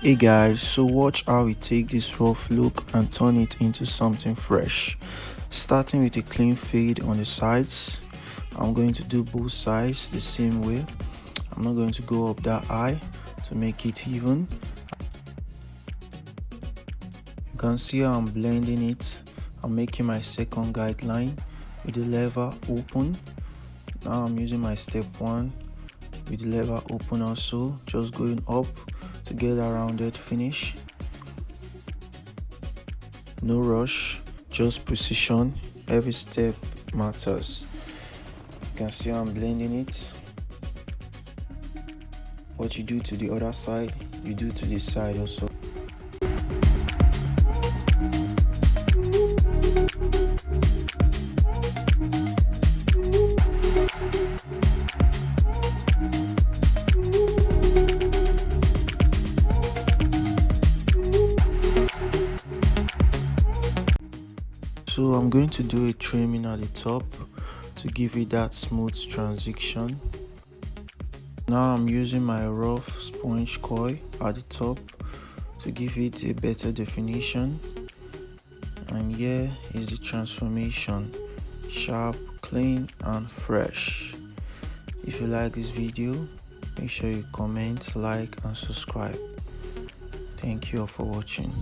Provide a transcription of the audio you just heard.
Hey guys, so watch how we take this rough look and turn it into something fresh. Starting with a clean fade on the sides. I'm going to do both sides the same way. I'm not going to go up that high to make it even. You can see how I'm blending it. I'm making my second guideline with the lever open. Now I'm using my step 1 with the lever open also, just going up to get a rounded finish. No rush, just precision. Every step matters. You can see how I'm blending it. What you do to the other side, you do to this side also. So I'm going to do a trimming at the top to give it that smooth transition. Now I'm using my rough sponge coil at the top to give it a better definition. And here is the transformation: sharp, clean and fresh. If you like this video, make sure you comment, like and subscribe. Thank you all for watching.